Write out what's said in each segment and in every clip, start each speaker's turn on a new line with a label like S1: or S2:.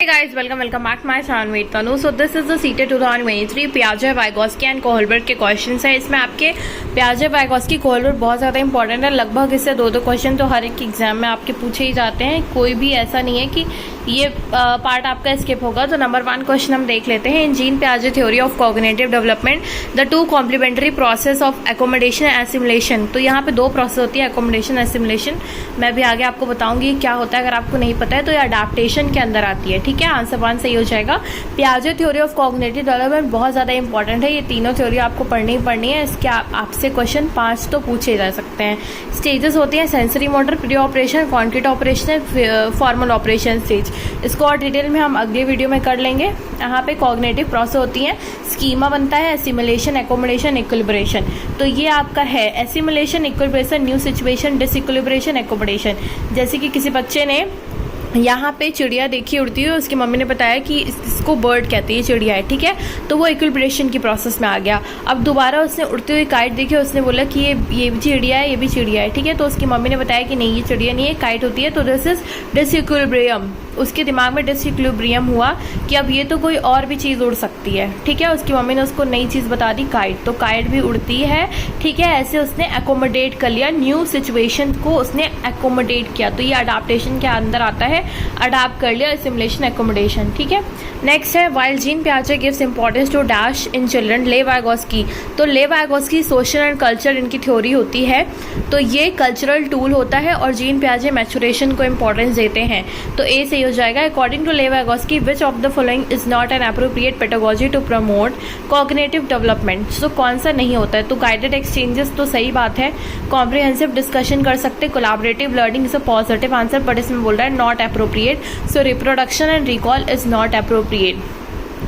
S1: guys, welcome back to my channel with Tanu. So this is the CTET 2023 पियाजे Vygotsky and Kohlberg के questions है। इसमें आपके पियाजे Vygotsky कोहलबर्ट बहुत ज़्यादा इंपॉर्टेंट है। लगभग इससे दो क्वेश्चन तो हर एक एग्जाम में आपके पूछे ही जाते हैं। कोई भी ऐसा नहीं है कि ये पार्ट आपका स्किप होगा। तो नंबर 1 क्वेश्चन हम देख लेते हैं। इन जीन पियाजे theory of cognitive development the two complementary process of accommodation and assimilation. तो यहाँ पे दो प्रोसेस होती है, एकोमोडेशन एसिमुलेशन। मैं भी आगे आपको बताऊंगी क्या होता है। अगर आपको नहीं पता है तो ये अडैप्टेशन के अंदर आती है। ठीक है, आंसर 1 सही हो जाएगा। पियाजे थ्योरी ऑफ कॉग्निटिव डेवलपमेंट बहुत ज़्यादा इंपॉर्टेंट है। ये तीनों थ्योरी आपको पढ़नी ही पढ़नी है। इसके आपसे क्वेश्चन 5 तो पूछे जा सकते हैं। स्टेजेस होती हैं sensory motor, pre operation, concrete operation, formal operation stage. इसको और डिटेल में हम अगले वीडियो में कर लेंगे। यहाँ पे कॉग्निटिव प्रोसेस होती हैं, स्कीमा बनता है, एसिमुलेशन, एकोमोडेशन, इक्विलिब्रेशन। तो ये आपका है assimilation, equilibration, new situation, disequilibration, accommodation. जैसे कि किसी बच्चे ने यहाँ पे चिड़िया देखी उड़ती हुई, उसकी मम्मी ने बताया कि इसको बर्ड कहते हैं, चिड़िया है। ठीक है, तो वो इक्विलिब्रेशन की प्रोसेस में आ गया। अब दोबारा उसने उड़ती हुई काइट देखी, उसने बोला कि ये भी चिड़िया है, ये भी चिड़िया है। ठीक है, तो उसकी मम्मी ने बताया कि नहीं, ये चिड़िया नहीं है, काइट होती है। तो दिस इज डिसइक्विलिब्रियम। उसके दिमाग में डिसइक्विलिब्रियम हुआ कि अब ये तो कोई और भी चीज़ उड़ सकती है। ठीक है, उसकी मम्मी ने उसको नई चीज़ बता दी, काइट। तो काइट भी उड़ती है। ठीक है, ऐसे उसने एकोमोडेट कर लिया, न्यू सिचुएशन को उसने एकोमोडेट किया। तो ये अडाप्टेशन के अंदर आता है, अडाप्ट कर लिया, एसिमुलेशन, एकोमोडेशन। ठीक है, नेक्स्ट है वाइल जीन पियाजे gives importance to dash in children, Lev Vygotsky. तो Lev Vygotsky social and culture इनकी थ्योरी होती है। तो ये कल्चरल टूल होता है और जीन पियाजे मैचुरेशन को इंपॉर्टेंस देते हैं। तो ए सही हो जाएगा। According to Lev Vygotsky which of the following is not an appropriate pedagogy to promote cognitive development. तो कौन सा नहीं होता है? तो गाइडेड एक्सचेंजेस तो सही बात है, कॉम्प्रिहेंसिव डिस्कशन कर सकते, collaborative learning is a positive answer, but इसमें बोल रहा है not appropriate. So reproduction and recall is not appropriate.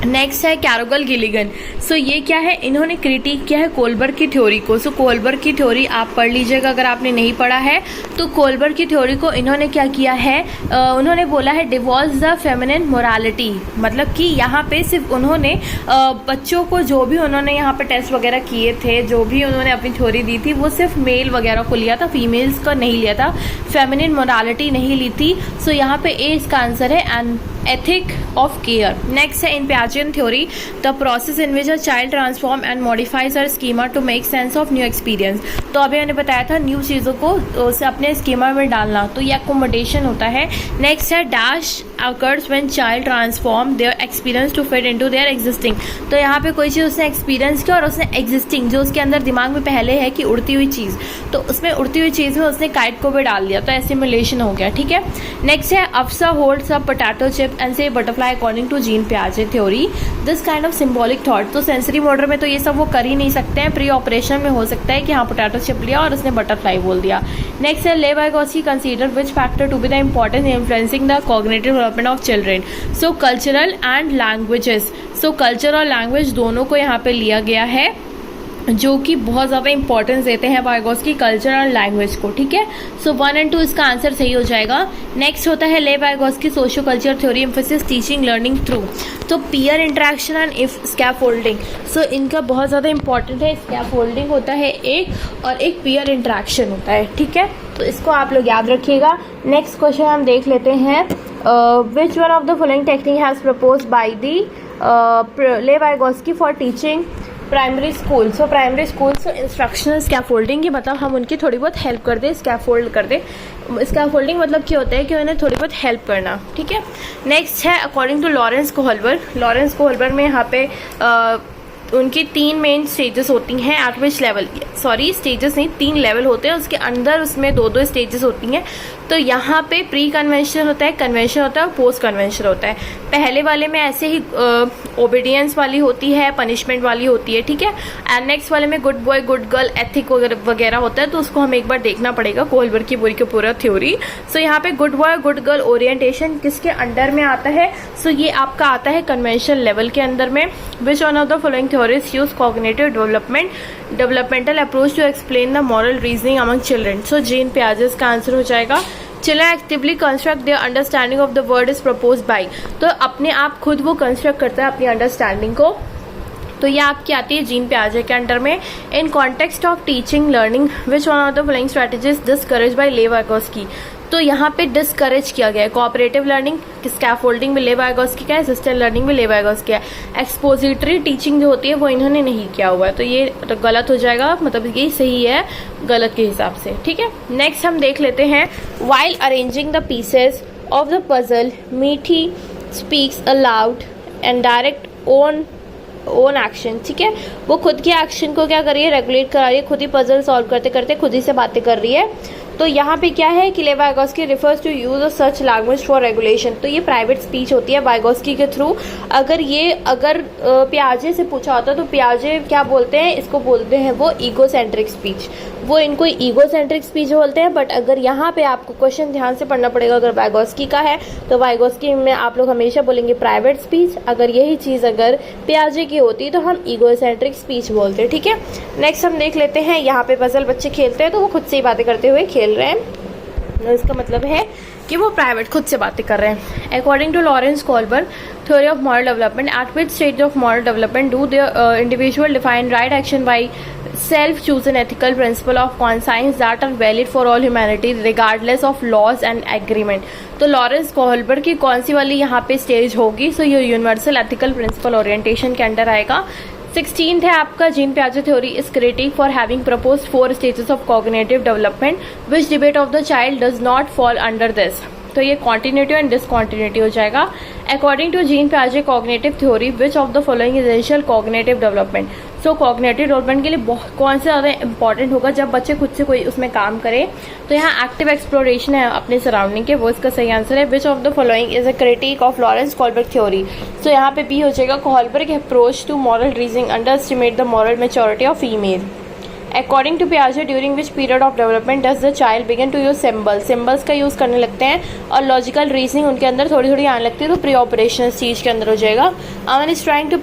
S1: Next है कैरोगल गिलिगन। सो ये क्या है? इन्होंने क्रिटिक किया है कोहलबर्ट की थ्योरी को। सो कोहलबर्ट की थ्योरी आप पढ़ लीजिएगा अगर आपने नहीं पढ़ा है तो। कोहलबर्ट की थ्योरी को इन्होंने क्या किया है, उन्होंने बोला है डिवॉल्व द फेमिनिन मोरालिटी। मतलब कि यहाँ पे सिर्फ उन्होंने बच्चों को जो भी उन्होंने यहाँ पे टेस्ट वगैरह किए थे, जो भी उन्होंने अपनी थ्योरी दी थी, वो सिर्फ मेल वगैरह को लिया था, फीमेल्स का नहीं लिया था, फेमिनिन मोरालिटी नहीं ली थी। सो यहाँ पे ए इसका आंसर है, and ethic of care. Next है in Piaget theory the process in which a child transform and modifies her schema to make sense of new experience. तो अभी मैंने बताया था न्यू चीज़ों को उसे अपने स्कीमा में डालना, तो ये accommodation होता है। नेक्स्ट है dash occurs when child transform their experience to fit into their existing. तो यहाँ पे कोई चीज़ उसने एक्सपीरियंस किया और उसने एग्जिस्टिंग जो उसके अंदर दिमाग में पहले है कि उड़ती हुई चीज़, तो उसमें उड़ती हुई चीज़ में उसने काइट को भी डाल दिया, तो एसिमुलेशन हो गया। ठीक है, नेक्स्ट है Afsa holds a potato chip and say butterfly according to Jean पियाजे theory this kind of symbolic thought। तो सेंसरी मोटर में तो ये सब वो कर ही नहीं सकते हैं। प्री ऑपरेशन में हो सकता है कि हाँ पोटैटो चिप लिया और उसने बटरफ्लाई बोल दिया। नेक्स्ट है Lev Vygotsky consider which factor to be the important influencing the cognitive development of children. So cultural and languages. So culture और लैंग्वेज दोनों को यहाँ पे लिया गया है, जो कि बहुत ज़्यादा इंपॉर्टेंस देते हैं वाइगोस्की कल्चर और लैंग्वेज को। ठीक है, सो 1 और 2 इसका आंसर सही हो जाएगा। नेक्स्ट होता है Lev Vygotsky socio culture theory emphasis teaching learning through. तो peer interaction and if scaffolding. So इनका बहुत ज़्यादा इंपॉर्टेंट है। स्कैफोल्डिंग होता है एक, और एक पीयर इंटरेक्शन होता है। ठीक है, तो इसको आप लोग याद रखिएगा। नेक्स्ट क्वेश्चन हम देख लेते हैं, which one of the following technique has propose by the Lev Vygotsky for teaching primary school. So primary school so instructional scaffolding की मतलब हम उनकी थोड़ी बहुत हेल्प कर दें, स्कैफोल्ड कर दें। स्कैफोल्डिंग मतलब क्या होता है कि उन्हें थोड़ी बहुत हेल्प करना। ठीक है, नेक्स्ट है अकॉर्डिंग टू लॉरेंस कोहलबर्ट। लॉरेंस कोहलबर्ट में यहाँ पे उनकी 3 मेन स्टेजेस होती हैं। Eight which level, sorry stages नहीं, 3 लेवल होते हैं, उसके अंदर उसमें 2 स्टेजेस होती हैं। तो यहाँ पे प्री कन्वेंशन होता है, कन्वेंशन होता है और पोस्ट कन्वेंशन होता है। पहले वाले में ऐसे ही ओबीडियंस वाली होती है, पनिशमेंट वाली होती है। ठीक है, एंड नेक्स्ट वाले में good boy good girl ethic वगैरह होता है। तो उसको हमें एक बार देखना पड़ेगा कोहलबर्ट की पूरा थ्योरी। सो यहाँ पे good boy good girl orientation किसके अंडर में आता है? सो ये आपका आता है कन्वेंशन लेवल के अंदर में। Which one of the following theories use cognitive developmental approach to explain the moral reasoning among children. So Jean पियाजे का आंसर हो जाएगा। Children actively construct their understanding of the word is propose by. तो अपने आप खुद वो construct करता है अपनी अंडरस्टैंडिंग को। तो ये आपकी आती है जीन पियाजे के अंडर में। In context of teaching learning which one of the following strategies discourage by Lev Vygotsky. तो यहाँ पे डिस्करेज किया गया है। कोऑपरेटिव लर्निंग, स्कैफोल्डिंग में लेव वाइगोस्की का है, असिस्टेंट लर्निंग में लेव वाइगोस्की है। एक्सपोजिटरी टीचिंग जो होती है वो इन्होंने नहीं किया हुआ है, तो ये गलत हो जाएगा, मतलब ये सही है गलत के हिसाब से, ठीक है। नेक्स्ट हम देख लेते हैं, while arranging the pieces of the puzzle Mithi speaks aloud and direct own action, ठीक है। वो खुद के एक्शन को क्या कर रही है, रेगुलेट करा रही है, खुद ही पजल सॉल्व करते करते खुद ही से बातें कर रही है। तो यहाँ पे क्या है कि Lev Vygotsky refers to use of such language for regulation, तो ये प्राइवेट स्पीच होती है वाइगोस्की के थ्रू। अगर पियाजे से पूछा होता तो पियाजे क्या बोलते हैं, इसको बोलते हैं वो ईगोसेंट्रिक स्पीच, वो इनको ईगोसेंट्रिक स्पीच बोलते हैं। बट अगर यहाँ पे आपको क्वेश्चन ध्यान से पढ़ना पड़ेगा, अगर वाइगोस्की का है तो वाइगोस्की में आप लोग हमेशा बोलेंगे प्राइवेट स्पीच, अगर यही चीज़ अगर पियाजे की होती तो हम ईगोसेंट्रिक स्पीच बोलते हैं, ठीक है। नेक्स्ट हम देख लेते हैं, यहाँ पे पजल बच्चे खेलते हैं तो वो खुद से ही बातें करते हुए खेल रहे हैं, तो इसका मतलब है कि वो प्राइवेट खुद से बातें कर रहे हैं। According to Lawrence Kohlberg theory of moral development, at which stage of moral development do the individual define right action by self chosen ethical principle of conscience that are valid for all humanity regardless of laws and agreement। तो Lawrence Kohlberg की कौन सी वाली यहाँ पे stage होगी, so ये universal ethical principle orientation के under आएगा। 16th है आपका, जीन पियाजे theory is critic for having proposed 4 stages of cognitive development which debate of the child does not fall under this, तो ये कॉन्टिन्यूटी एंड डिसकॉन्टिन्यूटी हो जाएगा। अकॉर्डिंग टू जीन पियाजे cognitive theory which of the following is essential cognitive development, so cognitive development के लिए कौन से ज़्यादा इंपॉर्टेंट होगा जब बच्चे खुद से कोई उसमें काम करे, तो यहाँ एक्टिव एक्सप्लोरेशन है अपने सराउंडिंग के, वो इसका सही आंसर है। Which of the following is a critic of Lawrence Kohlberg theory, so यहाँ पे बी हो जाएगा, Kohlberg approach to moral reasoning under estimate the moral maturity of female. According to पियाजे during which period of development does the child begin to use symbols का use करने लगते हैं और लॉजिकल रीजनिंग उनके अंदर थोड़ी थोड़ी आने लगती है, तो प्री ऑपरेशन चीज़ के अंदर हो जाएगा। Aman is trying to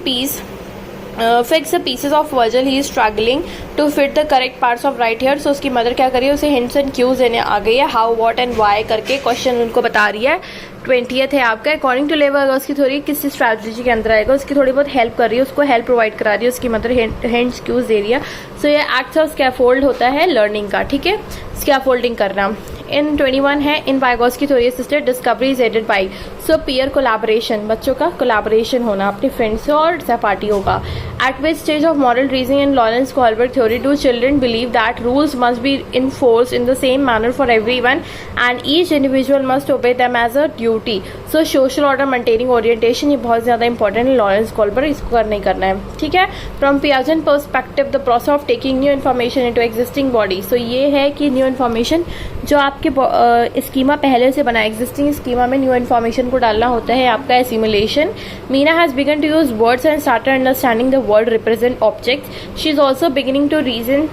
S1: fix the pieces of puzzle, he is struggling to fit the correct parts of right here, so उसकी मदर क्या करी है, उसे हिंट्स एंड क्यूज देने आ गई है, हाउ व्हाट एंड वाई करके क्वेश्चन उनको बता रही है। 20th है आपका, अकॉर्डिंग टू लेव वाइगोस्की थ्योरी किस स्ट्रैटेजी के अंदर आएगा, उसकी थोड़ी बहुत हेल्प कर रही है, उसको हेल्प प्रोवाइड करा रही है, उसकी मदर हिंट्स क्यूज दे रही है, सो ये एक्ट्स ऑफ स्कैफोल्ड होता है लर्निंग का, ठीक है, स्कैफोल्डिंग करना। इन 21 है, in Vygotsky theory assisted discovery is aided by, so peer collaboration, बच्चों का कोलैबोरेशन होना अपने फ्रेंड्स से और सहपाठी होगा। At which stage of moral reasoning in Lawrence Kohlberg theory do children believe that rules must be enforced in the same manner for everyone and each individual must obey them as a duty, so social order maintaining orientation, ये बहुत ज़्यादा important है Lawrence Kohlberg, इसको करना ही करना है, ठीक है। From Piagetian perspective the process of taking new information into existing body, so ये है कि न्यू इन्फॉर्मेशन जो आपके स्कीमा पहले से बना, एग्जिस्टिंग स्कीमा में न्यू इन्फॉर्मेशन को डालना होता है आपका assimilation. Meena has begun to use words and started understanding the word represent objects, she is also beginning to reason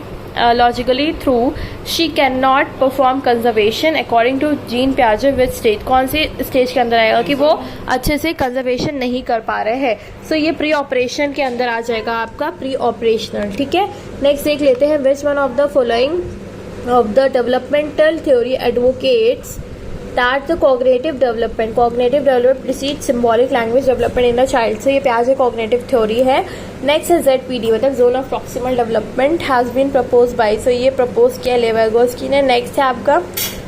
S1: logically through, she can not perform conservation according to Jean पियाजे which stage, कौन सी stage के अंदर आएगा कि वो अच्छे से कंजर्वेशन नहीं कर पा रहे हैं, सो ये प्री ऑपरेशन के अंदर आ जाएगा आपका, प्री ऑपरेशनल, ठीक है। नेक्स्ट देख लेते हैं, which one of the following of the developmental theory advocates that the cognitive development precedes symbolic language development in the child, so ये पियाजे cognitive theory है। next है ZPD, मतलब zone of proximal development has been proposed by, so ये propose किया लेव Vygotsky ने। next है आपका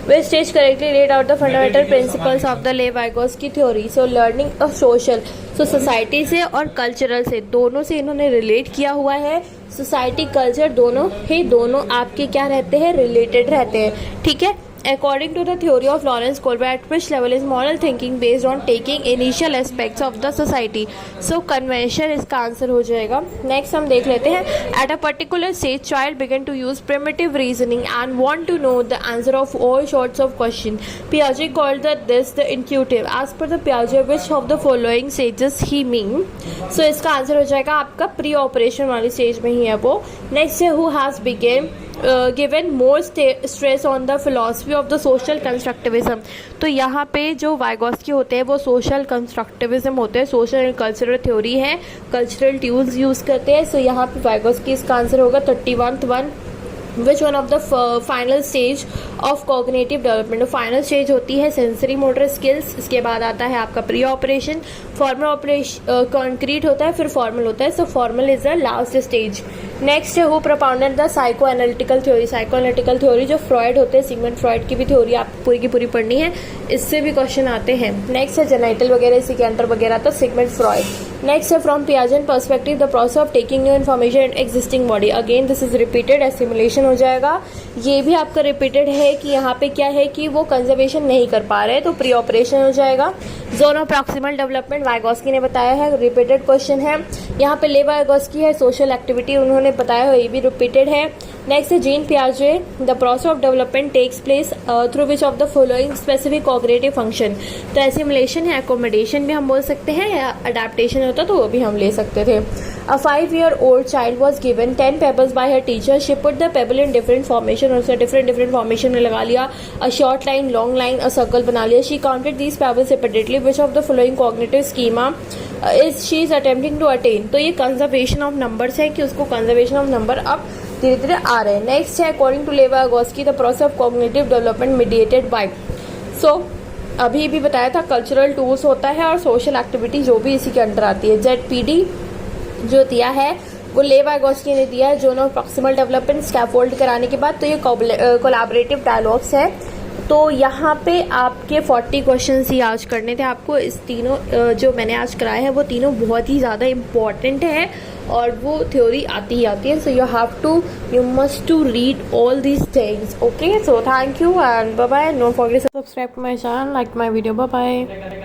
S1: which stage correctly laid out the fundamental principles of the लेव Vygotsky theory, so learning of social, so society से और कल्चरल से दोनों से इन्होंने रिलेट किया हुआ है, सोसाइटी कल्चर दोनों आपके क्या रहते हैं, रिलेटेड रहते हैं, ठीक है। According to the theory of Lawrence Kohlberg eight which level is moral thinking based on taking initial aspects of the society, so convention इसका आंसर हो जाएगा। नेक्स्ट हम देख लेते हैं, at a particular stage child begin to use primitive reasoning and want to know the answer of all sorts of question, पियाजे called this the intuitive, as per the पियाजे which of the following stages he mean, सो इसका answer हो जाएगा आपका pre operation वाली stage में ही है वो। Next है, who has begin given more stress on the philosophy of the social constructivism, तो यहाँ पे जो वाइगोस्की होते हैं वो सोशल कंस्ट्रक्टिविज्म होते हैं, सोशल एंड कल्चरल थ्योरी है, कल्चरल टूल्स यूज़ करते हैं, सो यहाँ पे वाइगोस्की इसका आंसर होगा 31th one. Which one of the final stage of cognitive development. Final stage होती है सेंसरी मोटर स्किल्स, इसके बाद आता है आपका pre operation, formal operation concrete होता है, फिर फॉर्मल होता है। So formal is the last stage. Next है who propounded the psycho analytical theory. Psycho analytical theory जो फ्रॉइड होते हैं, सिगमंड फ्रॉइड की भी थ्योरी आपको पूरी की पूरी पढ़नी है, इससे भी क्वेश्चन आते हैं। नेक्स्ट है जेनाइटल वगैरह, इसी के अंडर वगैरह तो सिगमंड फ्रॉइड। नेक्स्ट है from Piagetian perspective the process of taking new information in existing body. Again this is repeated, assimilation हो जाएगा। ये भी आपका रिपीटेड है कि यहाँ पे क्या है कि वो कंजर्वेशन नहीं कर पा रहे, तो प्री ऑपरेशन हो जाएगा। Zone of proximal development Vygotsky ने बताया है, रिपीटेड क्वेश्चन है। यहाँ पे ले वाइगोस्की है, सोशल एक्टिविटी उन्होंने बताया है, ये भी रिपीटेड है। नेक्स्ट है जीन पियाजे, the process of development takes place through which of the following specific cognitive function. तो एसिमुलेशन है, एकोमोडेशन भी हम बोल सकते हैं, या अडेप्टेशन होता तो वो भी हम ले सकते थे। A 5-year-old child was given 10 pebbles by her teacher. She put the pebble in different formation, और उसे different formation में लगा लिया। A short line, long line, a circle बना लिया। She counted these pebbles separately. Which of the following cognitive schema is she is attempting to attain? तो ये conservation of numbers है कि उसको conservation of number अब धीरे धीरे आ रहे हैं। नेक्स्ट है according to Lev Vygotsky the process of cognitive development mediated by. So अभी भी बताया था कल्चरल टूल्स होता है और सोशल एक्टिविटी जो भी इसी के अंडर आती है। ZPD जो दिया है वो ले वाइगोस्की ने दिया है, zone of proximal development scaffold कराने के बाद। तो ये कोलैबोरेटिव डायलॉग्स है। तो यहाँ पे आपके 40 क्वेश्चंस ही आज करने थे आपको। इस तीनों जो मैंने आज कराए हैं वो तीनों बहुत ही ज़्यादा इम्पॉर्टेंट है और वो थ्योरी आती ही आती है। So you must to read all these things. Okay, so thank you and bye bye. No forget subscribe to my channel, like my video. Bye bye.